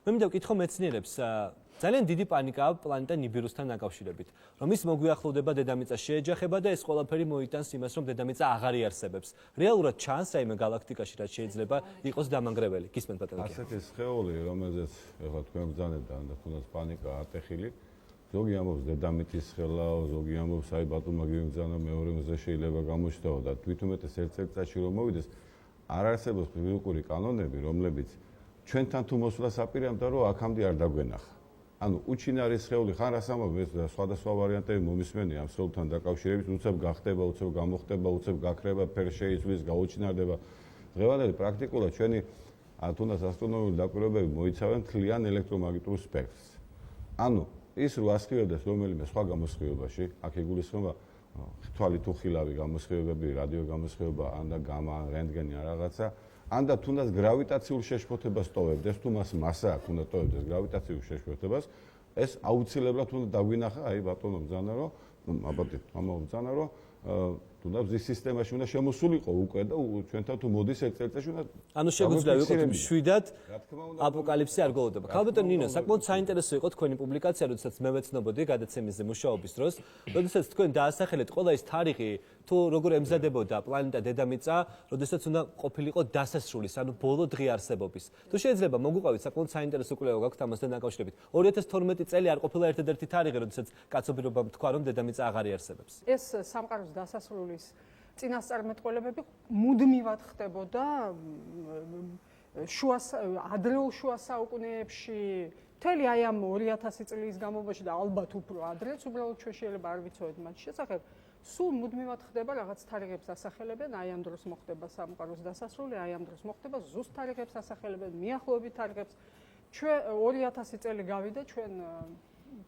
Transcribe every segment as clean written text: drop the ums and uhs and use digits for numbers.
მე მინდა ვკითხო მეცნიერებს ძალიან დიდი პანიკაა პლანეტა ნიბირუსთან დაკავშირებით, რომ ის მოგვიახლოვდება დედამიწას შეეჯახება და ეს ყველაფერი მოიტანს იმას, რომ დედამიწა აღარ იარსებებს. რეალურად ჩანს რაიმე galaktikაში რაც შეიძლება იყოს დამანგრეველი. გისმენთ ბატონო. ასეთი სხეული, რომელზეც ეხლა თქვენ ბრძანებთ და თუნდაც პანიკა ატეხილი, ზოგი ამბობს დედამიწის ხელაო, ზოგი ამბობს აი ბატონმა გიბრძანა მეორე მზე შეიძლება გამოჩნდაო და თვითუმეტეს ერთ წელიწადში რომ მოვიდეს, არ არსებობს ფიზიკური კანონები, რომლებიც ჩვენთან თუ მოსვლას აპირებდა, რომ აქამდე არ დაგვენახა. ანუ უჩინარი სხეული ხან რას ამბობს და სხვადასხვა ვარიანტები მომისმენია ამ სხეულთან დაკავშირებით, უცებ გახდება, უცებ გამოხდება, უცებ გაქრება, ფერ შეიცვლის, გაუჩინარდება. დღევანდელი პრაქტიკულად ჩვენი თუნდაც ასტრონომიული დაკვირვებები მოიცავენ მთლიან ელექტრომაგნიტურ სპექტრს. ანუ ის რო ასხივებდეს რომელიმე სხვა გამოსხივებაში, აქ იგულისხმება თვალი თუ ხილავი გამოსხივებები, რადიო გამოსხივება, ან და გამა, რენტგენი ან რაღაცა, ან და თუნდაც გრავიტაციულ შეშფოთებას ტოვებდეს, თუ მას მასა აქვს უნდა ტოვებდეს გრავიტაციულ შეშფოთებას, ეს აუცილებლად უნდა დაგვინახა, აი ბატონო ბრძანა რომ, აბატონო, მამა ბრძანა რომ თუნდაც ის სისტემაში უნდა შემოსულიყო უკვე და ჩვენთან თუ მოდის ერთ წელიწადში უნდა ანუ შეგვიძლია ვიყოთ მშვიდად აპოკალიფსი არ გოლოდება. ქალბატონ ნინო, საკმაოდ საინტერესო იყო თქვენი პუბლიკაცია, როდესაც მე ვეცნობოდი გადაცემაზე მუშაობის დროს, როდესაც თქვენ დაასახელეთ ყველა ის თარიღი, თუ როგორ ემზადებოდა პლანეტა დედამიწა, როდესაც უნდა ყოფილიყო დასასრულის, ანუ ბოლო დღე არსებობის. თუ შეიძლება მოგვიყავით საკმაოდ საინტერესო კვლევა გაქვთ ამასთან დაკავშირებით. 2012 წელი არ ყოფილა ერთადერთი თარიღი, როდესაც კაცობრიობამ თქვა, რომ დედამიწა აღარ იარსებებს. ეს სამყაროს დასასრულის წინასწარმეტყველებები მუდმივად ხდებოდა ადრეულ შუა საუკუნეებში, მთელი აი ამ 2000 წლის განმავლობაში და ალბათ უფრო ადრეც, უბრალოდ ჩვენ შეიძლება არ ვიცოდეთ მათ შესახებ. სულ მუდმივად ხდება რაღაც თარიღებს ასახელებენ, აი ამ დროს მოხდება სამყაროს დასასრული, აი ამ დროს მოხდება ზუსტ თარიღებს ასახელებენ, მიახლოებით თარიღებს. ჩვენ 2000 წელი გავიდა, ჩვენ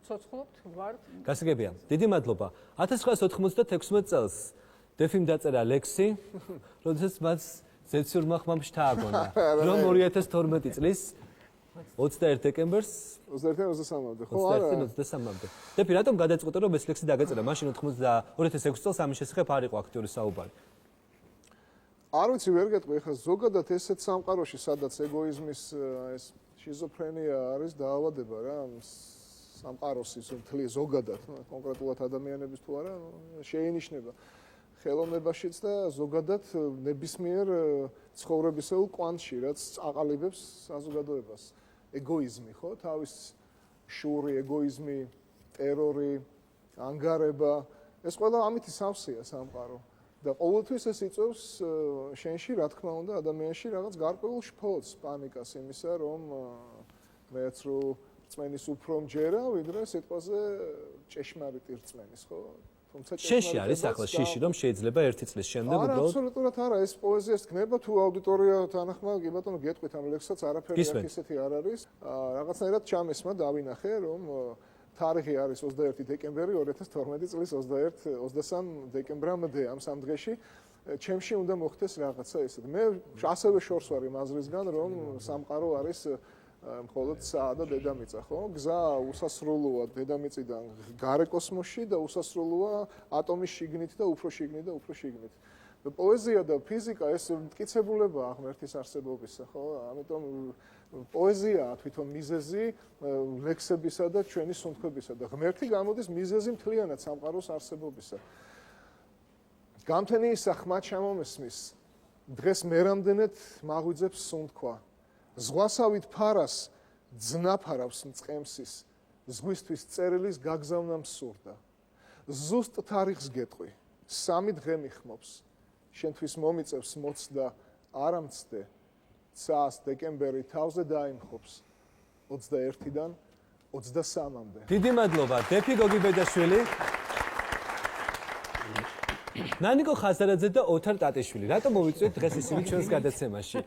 ცოცხლობთ, ვართ. გასაგებია. დიდი მადლობა. 1996 წელს დეფიმ დაწერა ლექსი, როდესაც მას ზეციურმა ხმამ შთააგონა, რომ 2012 წლის 21 დეკემბერს 21-23-მდე, ხო არა? 21-23-მდე. დეფი, რატომ გადაწყვეტა, რომ ეს ლექსი დაგეწერა? მაშინ 2006 წელს ამის შესახებ არ იყო აქტიური საუბარი. არ ვიცი, ვერ გეტყვი, ხა ზოგადად ესეთ სამყაროში, სადაც ეგოიზმის ეს შიზოფრენია არის დაავადება რა, სამყაროსის მთლი ზოგადად, კონკრეტულად ადამიანების თუ არა, შეინიშნება ხელოვნებაშიც და ზოგადად ნებისმიერ ცხოვრებისეულ კვანტში, რაც აყალიბებს საზოგადოებას. ეგოიზმი, ხო? თავის შური, ეგოიზმი, ტერორი, ანგარება, ეს ყველა ამითი სავსეა სამყარო. და ყოველთვის ეს იწვევს შენში, რა თქმა უნდა, ადამიანში რაღაც გარკვეულ შფოთს, პანიკას იმისა, რომ მეც რო რწმენის უფრო მჯერა, ვიდრე სიტყვაზე ჭეშმარიტი რწმენის, ხო? თუმცა შეში არის ახლა შეში, რომ შეიძლება 1 წლის შემდეგ უბრალოდ არა, აბსოლუტურად არა, ეს პოეზიას გნება თუ აუდიტორია თანახმად, კი ბატონო, გეტყვით ამ ლექსსაც, არაფერი აქ ისეთი არ არის. რაღაცნაირად ჩამესმა დავინახე, რომ თარიღი არის 21 დეკემბერი 2012 წლის 23 დეკემბრამდე ამ სამ დღეში ჩემში უნდა მოხდეს რაღაცა ესეთ. მე ასევე შორს ვარ იმ აზრისგან, რომ სამყარო არის მხოლოდ საა და დედამიწა, ხო? გზა უსასრულოა დედამიწიდან გარე კოსმოსში და უსასრულოა ატომის შიგნით და უფრო შიგნით და უფრო შიგნით. და პოეზია და ფიზიკა ეს მტკიცებულებაა ღმერთის არსებობისა, ხო? ამიტომ პოეზიაა თვითონ მიზეზი ლექსებისა და ჩვენი სუნთქებისა და ღმერთი გამოდის მიზეზი მთლიანად სამყაროს არსებობისა. გამთენიისა ხმა ჩამომესმის, დღეს მე რამდენად მაღვიძებს სუნთქვა. ზღვასავით ფარას ძნაფარავს მწყემსის, ზღვისთვის წერილის გაგზავნა მსურდა. ზუსტ თარიღს გეტყვი, 3 დღე მიხმობს, შენთვის მომიწევს მოცდა არ ამცდე, ცას დეკემბერი თავზე დაიმხობს, 21-დან 23-მდე. დიდი მადლობა, დეფი გოგიბედაშვილი. ნანიკო ხაზარაძე და ოთარ ტატიშვილი, რატომ მოვიწვიეთ დღეს ისინი ჩვენს გადაცემაში?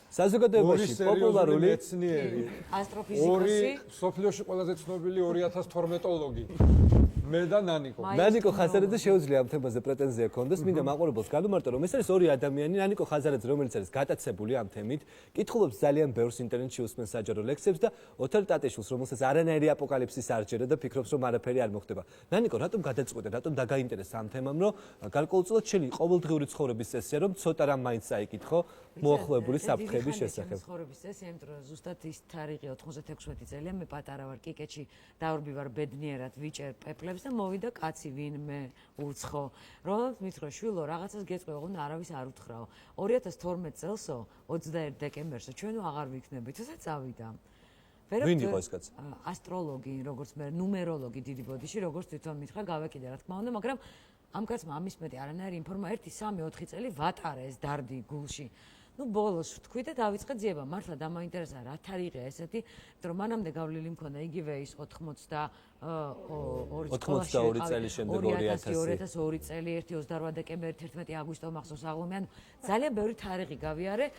საზოგადოებაში პოპულარული მეცნიერი, ასტროფიზიკოსი, სოფლიოში ყველაზე ცნობილი 2012-ოლოგი. მე და ნანიკო. ნანიკო ხაზარაძე შეუძლია ამ თემაზე პრეტენზია ქონდეს, მინდა მაყურებელს განუმარტო, რომ ეს არის ორი ადამიანი, ნანიკო ხაზარაძე, რომელიც არის გატაცებული ამ თემით, კითხულობს ძალიან ბევრს ინტერნეტში უსმენს საჯარო ლექსებს და ოთარ ტატეშვილს, რომელსაც არანაირი აპოკალიფსის არ ჯერა და ფიქრობს, რომ არაფერი არ მოხდება. ნანიკო, რატომ გადაწყვეტე, რატომ დაგაინტერესა ამ თემამ, რომ გარკვეულწილად შენი ყოველდღიური ცხოვრების წესია, რომ ცოტა რამ მაინც წაიკითხო მოახლოებული საფრთხების შესახებ. ცხოვრების წესი, იმიტომ რომ ზუსტად ის თარიღი 96 წელია, მე პატარა ვარ, კიკეთში დავარბივარ ბედნიერად ვიჭერ პეპლებს და მოვიდა კაცი ვინმე უცხო, რომ მითხრა შვილო რაღაცას გეწყვე, ოღონდ არავის არ უთხრაო. 2012 წელსო 21 დეკემბერსო ჩვენო აღარ ვიქნებით, თორსა წავიდა. ვინ იყო ეს კაცი? ასტროლოგი, როგორც მე, ნუმეროლოგი დიდი ბოდიში, როგორც თვითონ მითხრა, გავეკიდე რა თქმა უნდა, მაგრამ ამ კაცმა ამის მეტი არანაირი ინფორმაცია 1, 3, 4 წელი ვატარე ეს დარდი გულში. ნუ ბოლოს ვთქვი და დავიწყე ძიება. მართლა დამაინტერესა რა თარიღია ესეთი, იმიტომ რომ მანამდე გავლილი მქონდა იგივე ის 82 წელი შემდეგ 2002 წელი 1 28 დეკემბერი 11 აგვისტო მახსოვს აღლომი, ანუ ძალიან ბევრი თარიღი გავიარე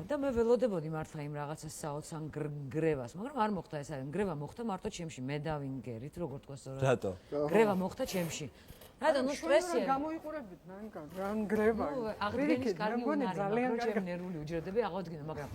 და მე ველოდებოდი მართლა იმ რაღაცას საოცარ გრევას, მაგრამ არ მოხდა ეს არის. გრევა მოხდა მარტო ჩემში, მე დავინგერით, როგორ თქვა სწორად. რატო? გრევა მოხდა ჩემში. რატო ნუ სტრესია გამოიყურებით ნანკა რან გრევა აღდგენის კარგი უნარი მაგრამ ჩემ ნერვული უჯრედები აღოდგინა მაგრამ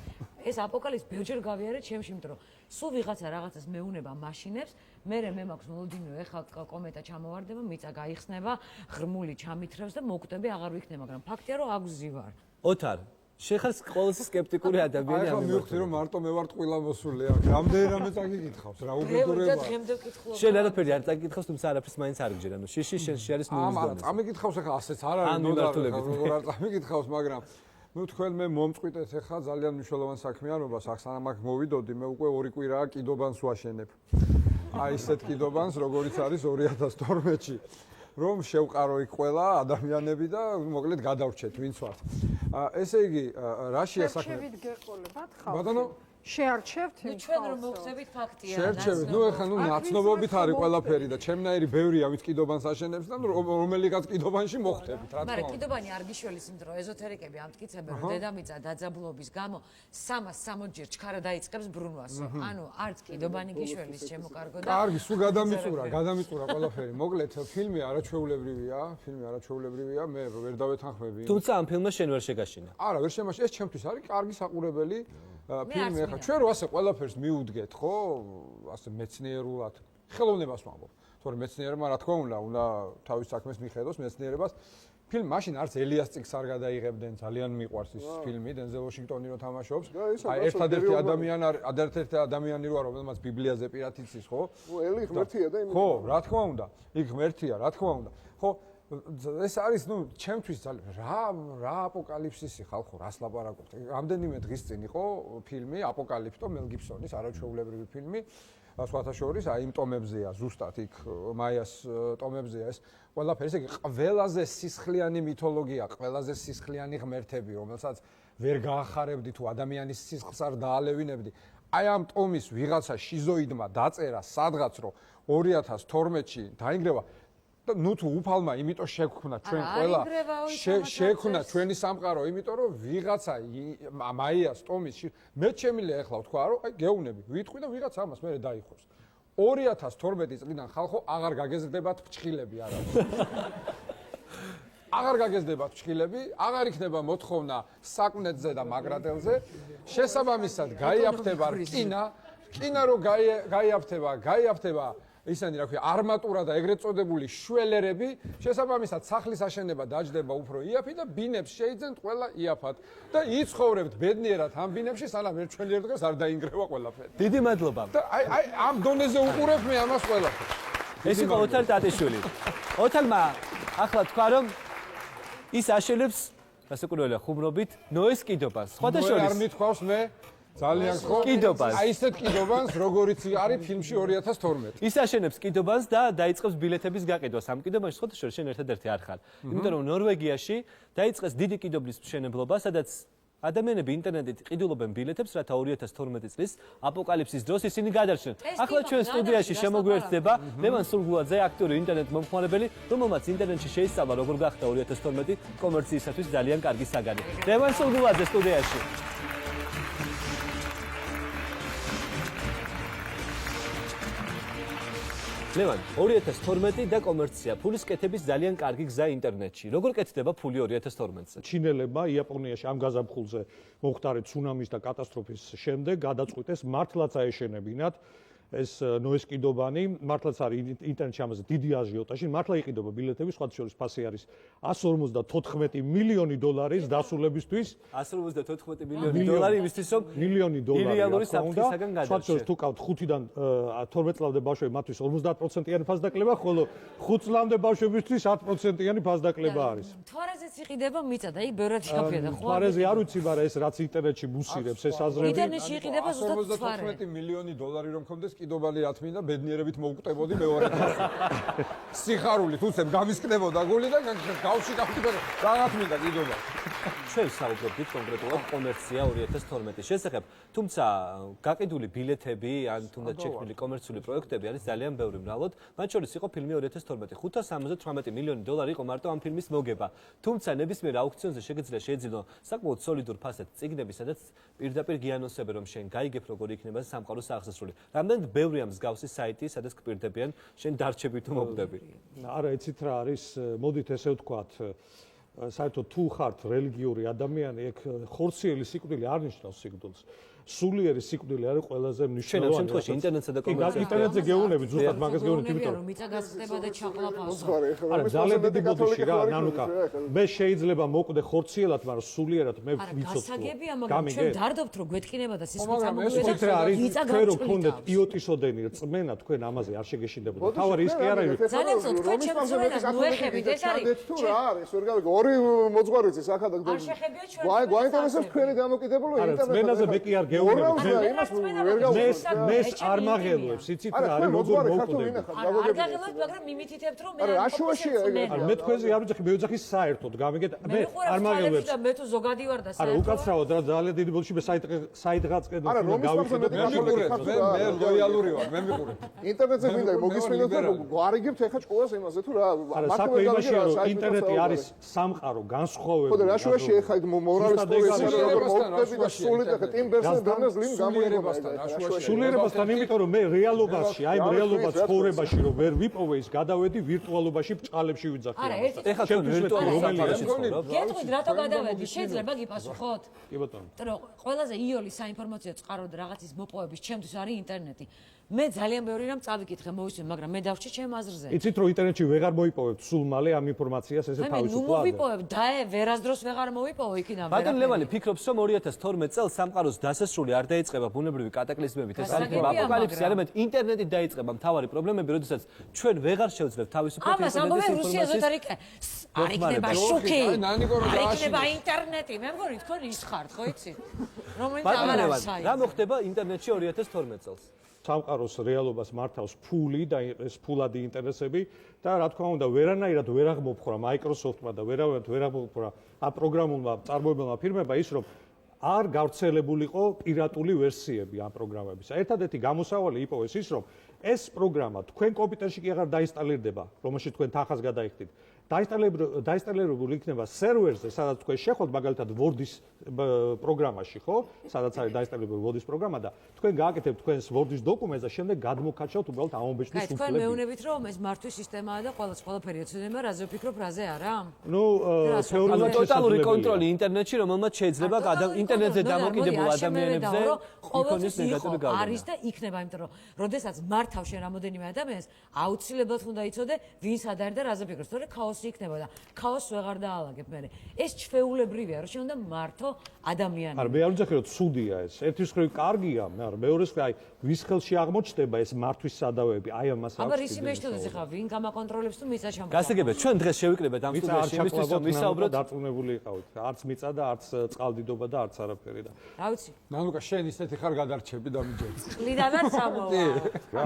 ეს აპოკალიფს ბევრჯერ გავიარე ჩემში იმიტომ რომ სულ ვიღაცა რაღაცას მეუნება მაშინებს მე მაქვს მოლოდინო ეხა კომეტა ჩამოვარდება მიწა გაიხსნება ღრმული ჩამითრევს და მოკვდები აღარ ვიქნე მაგრამ ფაქტია რომ აგზივარ ოთარ შეხას ყველაზე სკეპტიკური ადამიანი ამიტომ მივხვდი რომ მარტო მე ვარ ტყუილა მოსული აქ რამდენი რამე წაგიკითხავს რა უბედურება შენ არაფერი არ წაგიკითხავს თუმცა არაფერს მაინც არ გჯერა ნუ შიში შენში არის მინუს დონე წამიკითხავს ახლა ასეც არ არის ნუ როგორ არ წამიკითხავს მაგრამ ნუ თქვენ მე მომწყვიტეთ ახლა ძალიან მნიშვნელოვან საქმიანობას აქ სანამ აქ მოვიდოდი მე უკვე 2 კვირაა კიდობანს ვაშენებ აი ესეთ კიდობანს როგორიც არის 2012-ში რომ შევყარო იქ ყველა ადამიანები და მოკლედ გადავრჩეთ ვინც ვართ. ესე იგი რაშია საქმე? შევით გეყოლებათ ხალხი. ბატონო შეარჩევთ ნუ ჩვენ რომ მოვხსებით ფაქტია. შევჩევით. ნუ ეხლა ნუ ნაცნობობით არის ყველაფერი და ჩემნაირი ბევრია ვინც კიდობანს აშენებს და რომელიღაც კიდობანში მოხვდებით რა თქმა უნდა. მაგრამ კიდობანი არ გიშველის იმიტომ რომ ეზოთერიკები ამტკიცებენ რომ დედამიწა დაძაბულობის გამო 360 ჯერ ჩქარა დაიწყებს ბრუნვას. ანუ არც კიდობანი გიშველის ჩემო კარგო და კარგი, სულ გადამიწურა ყველაფერი. მოკლედ ფილმი არაჩვეულებრივია, მე ვერ დავეთანხმები. თუმცა ამ ფილმმა შენ ვერ შეგაშინა. არა, ვერ შემაშინა, ეს ჩემთვის არის კარგი საყურებელი ფილმი ახლა. ჩვენ რო ასე ყველაფერს მიუდგეთ, ხო? ასე მეცნიერულად, ხელოვნებას ვამბობ. თორე მეცნიერებმა რა თქმა უნდა თავის საქმეს მიხედოს მეცნიერებას. ფილმ მაშინ არც ელიას წიგს არ გადაიღებდნენ, ძალიან მიყვარს ის ფილმი, დენზელ ვაშინგტონი რო თამაშობს. აი ერთადერთი ადამიანი როა, რომელმაც ბიბლიაზე პირად იცის, ხო? ელი ღმერთია და იმით. ხო, რა თქმა უნდა. იქ ღმერთია, რა თქმა უნდა. ხო, ეს არის, ნუ, ჩემთვის ძალიან რა აპოკალიფსისი ხალხო, რას ლაპარაკობთ? რამდენიმე დღის წინ იყო ფილმი აპოკალიფტო მელ გიბსონის არაჩვეულებრივი ფილმი. სხვათა შორის აი იმ ტომებზეა ზუსტად იქ მაიას ტომებზეა ეს ყველაფერი ესე იგი ყველაზე სისხლიანი მითოლოგია, ყველაზე სისხლიანი ღმერთები, რომელსაც ვერ გაახარებდი თუ ადამიანის სისხლს არ დაალევინებდი. აი ამ ტომის ვიღაცა შიზოიდმა დაწერა სადღაც რომ 2012-ში დაინგრევა და ნუ თუ უფალმა იმიტომ შეგვქნა ჩვენ ყველა შეგვქნა ჩვენი სამყარო იმიტომ რომ ვიღაცა მაიას ტომის მე შემიძლია ახლა ვთქვა რომ აი გეუნები ვიტყვი და ვიღაცა ამას მე დაიხოს 2012 წლიდან ხალხო აღარ გაგეზრდებათ ფრჩხილები არა აღარ გაგეზრდებათ ფრჩხილები აღარ იქნება მოთხოვნა საკვნეთზე და მაგრადელზე შესაბამისად გაიაფთება რკინა რო გაიაფთება ისანი რა ქვია არმატურა და ეგრეთ წოდებული შველერები შესაბამისად სახლის აშენება დაჯდება უფრო იაფი და ბინებს შეიძენთ ყველა იაფად და იცხოვრებთ ბედნიერად ამ ბინებში სანამ ერთ ჩვენი ერთ დღეს არ დაინგრევა ყველაფერი. დიდი მადლობა. და აი ამ დონეზე უყურებ მე ამას ყველაფერს. ეს იყო ოთარ ტატიშვილი. ოთარმა ახლა თქვა რომ ის აშენებს გასაკურველია ხუმრობით ნოეს კიდობას. სხვათა შორის არ მithქვავს მე ძალიან ხო კიდობას. აი ესეთ კიდობას როგორიც არის ფილმში 2012. ის აშენებს კიდობას და დაიწყებს ბილეთების გაყიდვას. ამ კიდობაში სხვათა შორის შენ ერთადერთი არ ხარ. იმიტომ რომ ნორვეგიაში დაიწყეს დიდი კიდობის მშენებლობა, სადაც ადამიანები ინტერნეტით ყიდულობენ ბილეთებს, რათა 2012 წლის აპოკალიფსის დროს ისინი გადარჩნენ. ახლა ჩვენ სტუდიაში შემოგვიერთდება ლევან სულგულაძე, აქტორი, ინტერნეტ მომხმარებელი, რომელმაც ინტერნეტში შეისწავლა როგორ გახდა 2012 კომერციისათვის ძალიან კარგი საგანი. ლევან სულგულაძე სტუდიაში. ლევან 2012 და კომერცია ფულის კეთების ძალიან კარგი გზა ინტერნეტში. როგორ კეთდება ფული 2012-ზე? ჩინელებმა იაპონიაში ამ გაზაფხულზე მომხდარი ცუნამის და კატასტროფის შემდეგ გადაწყვიტეს მართლაც აეშენებინათ ეს ნოეს კიდობანი, მართლაც არის ინტერნეტში ამაზე დიდი აჟიოტაჟი, მართლა იყიდობა ბილეთები, სხვათა შორის ფასი არის 154 მილიონი დოლარის დასრულებისთვის. 154 მილიონი დოლარი იმისთვის, რომ მილიონი დოლარი მილიონური საფრთხისაგან სხვათა გადარჩეს. შორის თუ ყავთ 5-დან 12 წლამდე ბავშვები, მათთვის 50%-იანი ფასდაკლება, ხოლო 5 წლამდე ბავშვებისთვის 10%-იანი ფასდაკლება არის. თვარეზეც იყიდება მიწა და იქ ბევრად შეხაფია და ხო? თვარეზე არ ვიცი, მაგრამ ეს რაც ინტერნეტში მუსირებს ეს აზრები. ინტერნეტში იყიდება ზუსტად თვარე. 158 მილიონი დოლარი რომ მქონდეს კიდობანი რა თქმა უნდა ბედნიერებით მოვკვდებოდი მეორე დღეს. სიხარულით უცებ გამისკდებოდა გული და გავში რა თქმა უნდა კიდობა. ჩვენ საუბრობთ კონკრეტულად კომერცია 2012-ის შესახებ, თუმცა გაყიდული ბილეთები ან თუნდაც შექმნილი კომერციული პროექტები არის ძალიან ბევრი მრავლად. მათ შორის იყო ფილმი 2012, 578 მილიონი დოლარი იყო მარტო ამ ფილმის მოგება. თუმცა ნებისმიერ აუქციონზე შეიძლება საკმაოდ სოლიდურ ფასად წიგნები, სადაც პირდაპირ გიანონსები, რომ შენ გაიგებ როგორ იქნება სამყაროს აღსასრული. რამდენად ბევრია მსგავსი საიტი, სადაც გვპირდებიან შენ დარჩები თუ მოგდები. არა, იცით რა არის, მოდით ესე ვთქვათ, საერთოდ თუ ხართ რელიგიური ადამიანი, ეგ ხორციელი სიკვდილი არ ნიშნავს სიკვდილს. სულიერი სიკვდილი არის ყველაზე ჩვენ ამ მნიშვნელოვანი. შემთხვევაში ინტერნეტსა და კომერციას ინტერნეტზე გეუბნებით, ზუსტად მაგას გეუბნებით, იმიტომ იმიტომ რომ მიწა გასხდება და ჩაყლაპავს. არა, ძალიან დიდი ბოდიში რა, ნანუკა. მე შეიძლება მოკვდე ხორციელად, მაგრამ სულიერად მე არა, ვიცოცხლო. გასაგებია, მაგრამ ჩვენ დარდობთ რომ გვეთკინება და სისხლით ეს ვიცით რა არის, თქვენ რო გქონდეთ იოტისოდენი რწმენა, თქვენ ამაზე არ შეგეშინდებოდა. თავარი ის კი არ არის. ძალიან ზოგ თქვენ შემწმენას მოეხებით, ეს არის თუ რა არის, ვერ გავიგე, ორი მოძღვარიცის აქა და არ შეხებია ჩვენ. გვაინტერესებს თქვენი დამოკიდებულება არა, რწმენაზე მე კი არ გეუბნები. მეს არ მაღელვებს, იცით რა არის, როგორ მოვკვდები. არ გაღელავთ, მაგრამ მიმითითებთ რომ მე რა შუაშია ეგ? მე თქვენზე არ ვიძახი, მე ვიძახი საერთოდ, გამიგეთ, მე არ მაღელვებს. და მე თუ ზოგადი ვარ და არა, უკაცრავად რა ძალიან დიდი ბოდიში მე საიდღაც კედო არა, რომის გავიხადოთ. მე ლოიალური ვარ, მე მიყურებ. ინტერნეტზე მინდა მოგისმინოთ და გვარიგებთ ეხა ჭკუას იმაზე თუ რა არა, საქმე იმაშია, რომ ინტერნეტი არის სამყარო, განსხვავებული. ხო და რა შუაში ეხა მორალისტური როგორ მოვკვდები და სულით ეხა ტიმ ბერნერს ლიმ გამოიგება. სულიერებასთან, იმიტომ რომ მე რეალობაში, აი რეალობას ცხოვრებაში რომ ვერ ვიპოვე, ის გადავედი ვირტუალობაში ბჭყალებში ვიძახი. არა, ერთი ეხლა თქვენ ვირტუალურ საფრთხეში ცხოვრობთ. გეტყვით რატო გადავედი? შეიძლება გიპასუხოთ? კი ბატონო. იმიტომ რომ ყველაზე იოლი საინფორმაციო წყარო და რაღაცის მოპოვების ჩემთვის არის ინტერნეტი. მე ძალიან ბევრი რამ წავიკითხე, მოვისმენ, მაგრამ მე დავრჩი ჩემ აზრზე. იცით რომ ინტერნეტში ვეღარ მოიპოვებთ სულ მალე ამ ინფორმაციას ესე მე ნუ თავისუფლად. მოვიპოვებ და ვერასდროს ვეღარ მოვიპოვო იქიდან. ბატონ ლევანი ფიქრობს, რომ 2012 წელს სამყაროს დასასრული არ დაიწყება ბუნებრივი კატაკლიზმებით, ეს არ იქნება აპოკალიფსი, არამედ ინტერნეტი დაიწყება მთავარი პრობლემები, როდესაც ჩვენ ვეღარ შევძლებთ თავისუფლად ამას ამბობენ რუსიაზეც არ იქნება შუქი. არ იქნება ინტერნეტი. მე მგონი თქვენ ის ხართ, ხო იცით? რომელიც ბატონ აღარ ლევანი, არის საერთოდ. რა მოხდება ინტერნეტში 2012 წელს? სამყაროს რეალობას მართავს ფული და ეს ფულადი ინტერესები და რა თქმა უნდა ვერანაირად ვერ აღმოფხვრა Microsoft-მა და ვერავად ვერ აღმოფხვრა ამ პროგრამულმა წარმოებელმა ფირმებმა ის რომ არ გავრცელებულიყო პირატული ვერსიები ამ პროგრამების. ერთადერთი გამოსავალი იპოვეს ის რომ ეს პროგრამა თქვენ კომპიუტერში კი აღარ დაინსტალირდება, რომელშიც თქვენ თანხას გადაიხდით. დაინსტალირებული იქნება სერვერზე, სადაც თქვენ შეხოთ მაგალითად Word-ის პროგრამაში, ხო? სადაც არის დაინსტალირებული Word-ის პროგრამა და თქვენ გააკეთებთ თქვენს Word-ის დოკუმენტს და შემდეგ გადმოგკაჩავთ უბრალოდ ამობეჭდის აი, თქვენ მეუბნებით რომ ეს მართვის სისტემაა და ყველაფერი ეცოდება, რაზე ვფიქრობ, რაზე არა? ნუ თეორიულად ტოტალური კონტროლი ინტერნეტში, რომელმაც შეიძლება ინტერნეტზე დამოკიდებულ ადამიანებზე ყოველთვის იყო არის და იქნება, იმიტომ რომ როდესაც მართავ შენ რამოდენიმე ადამიანს, აუცილებლად უნდა იცოდე, ვინ სად არის და რაზე ფიქრობს, თორე ქაოსი იქნება და ქაოსს ვეღარ დაალაგებ მე. ეს ჩვეულებრივია, რომ შენ უნდა მართო ადამიანი. არა, მე არ ვიძახი რომ ცუდია ეს. ერთის მხრივ კარგია, მაგრამ მეორეს მხრივ აი ვის ხელში აღმოჩნდება ეს მართვის სადავეები, აი ამას აქვს. აბა ისი მეშთოდეს ხა ვინ გამაკონტროლებს თუ მიწა ჩამოყვა. გასაგებია, ჩვენ დღეს შევიკრიბეთ ამ სტუდიაში იმისთვის რომ ვისაუბროთ დარწმუნებული იყავით. არც მიწა და არც წყალდიდობა და არც არაფერი და. რა ვიცი. ნანუკა შენ ისეთი ხარ გადარჩები და მიჯერ. კლიდანაც ამოვა.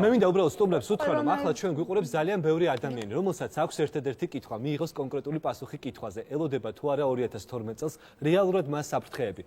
მე მინდა უბრალოდ სტუმრებს უთხრა რომ ახლა ჩვენ გვიყურებს ძალიან ბევრი ადამიანი, რომელსაც აქვს ერთადერთი კითხვა, მიიღოს კონკრეტული პასუხი კითხვაზე. ელოდება თუ არა 2012 წელს რეალურად მას საფრთხეები.